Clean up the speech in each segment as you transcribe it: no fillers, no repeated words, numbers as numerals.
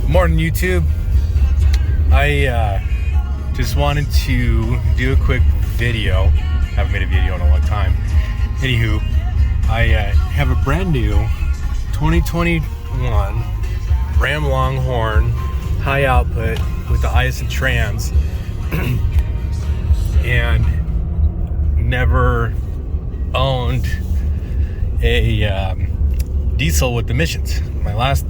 Morning, YouTube. I just wanted to do a quick video. Haven't made a video in a long time. Anywho, I have a brand new 2021 RAM Longhorn high output with the IS and trans, and never owned a diesel with emissions. My last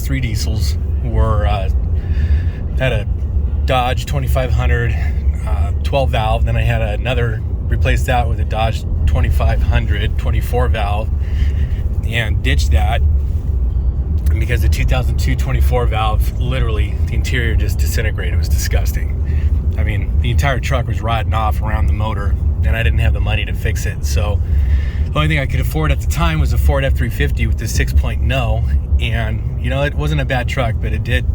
three diesels were had a Dodge 2500 12 valve. Then I had another, replaced that with a Dodge 2500 24 valve, and ditched that because the 2002 24 valve, literally the interior just disintegrated. It was disgusting. I mean, the entire truck was rotting off around the motor, and I didn't have the money to fix it. So the only thing I could afford at the time was a Ford F-350 with the 6.0, and you know, it wasn't a bad truck, but it did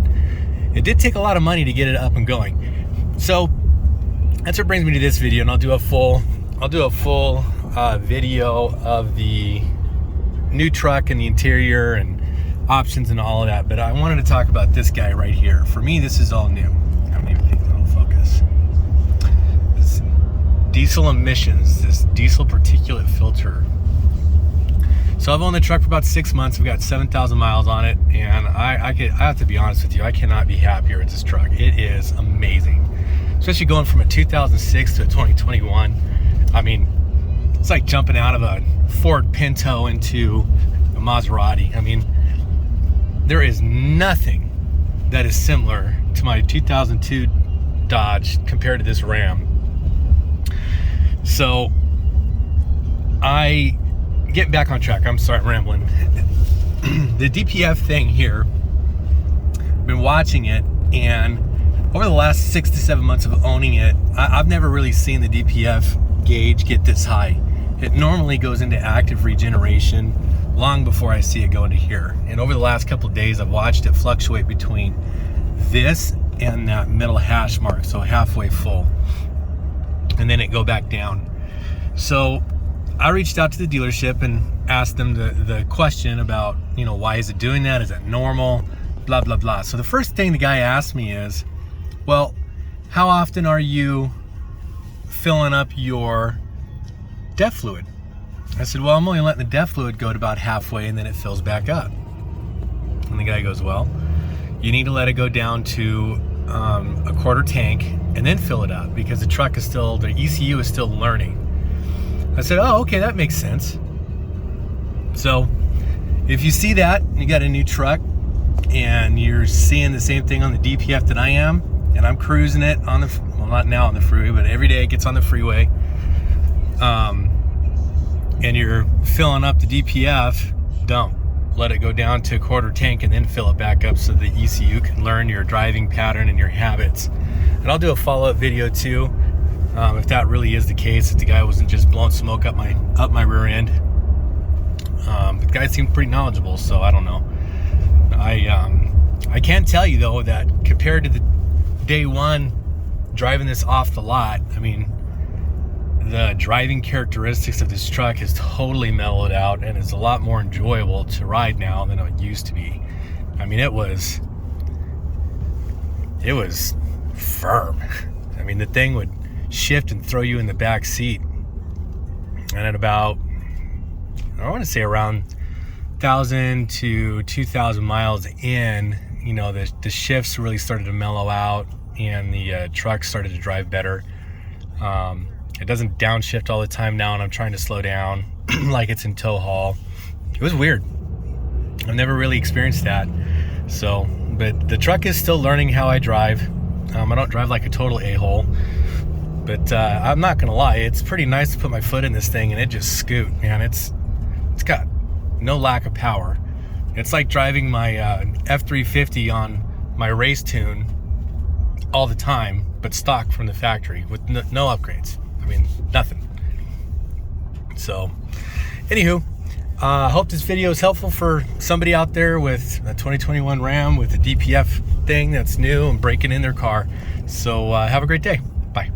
take a lot of money to get it up and going. So that's what brings me to this video, and I'll do a full video of the new truck and the interior and options and all of that. But I wanted to talk about this guy right here. For me, this is all new. I don't even think it'll focus. This diesel emissions, this diesel particulate filter. So I've owned the truck for about 6 months. We've got 7,000 miles on it, and I have to be honest with you, I cannot be happier with this truck. It is amazing, especially going from a 2006 to a 2021. I mean, it's like jumping out of a Ford Pinto into a Maserati. I mean, there is nothing that is similar to my 2002 Dodge compared to this Ram. So getting back on track. I'm sorry, I'm rambling. The DPF thing here, I've been watching it, and over the last 6 to 7 months of owning it, I've never really seen the DPF gauge get this high. It normally goes into active regeneration long before I see it go into here. And over the last couple of days, I've watched it fluctuate between this and that middle hash mark, so halfway full, and then it go back down. So I reached out to the dealership and asked them the question about, you know, why is it doing that? Is that normal? Blah, blah, blah. So the first thing the guy asked me is, well, how often are you filling up your DEF fluid? I said, well, I'm only letting the DEF fluid go to about halfway, and then it fills back up. And the guy goes, well, you need to let it go down to a quarter tank and then fill it up, because the truck is still, the ECU is still learning. I said, oh, okay, that makes sense. So if you see that, you got a new truck and you're seeing the same thing on the DPF that I am, and I'm cruising it on the, well, not now on the freeway, but every day it gets on the freeway, and you're filling up the DPF, don't. Let it go down to a quarter tank and then fill it back up so the ECU can learn your driving pattern and your habits. And I'll do a follow-up video too, if that really is the case, if the guy wasn't just blowing smoke up my rear end. But the guy seemed pretty knowledgeable, so I don't know. I can tell you though that compared to the day one driving this off the lot, I mean, the driving characteristics of this truck has totally mellowed out, and it's a lot more enjoyable to ride now than it used to be. I mean, it was firm. I mean, the thing would shift and throw you in the back seat, and at about, I want to say around 1,000 to 2,000 miles in, you know, the shifts really started to mellow out, and the truck started to drive better. It doesn't downshift all the time now, and I'm trying to slow down like it's in tow haul. It was weird. I've never really experienced that. So, but the truck is still learning how I drive. I don't drive like a total a-hole, but I'm not gonna lie, it's pretty nice to put my foot in this thing and it just scoot, man. It's got no lack of power. It's like driving my F-350 on my race tune all the time, but stock from the factory with no upgrades. I mean, nothing. So, anywho, I hope this video is helpful for somebody out there with a 2021 Ram with a DPF thing that's new and breaking in their car. So have a great day. Bye.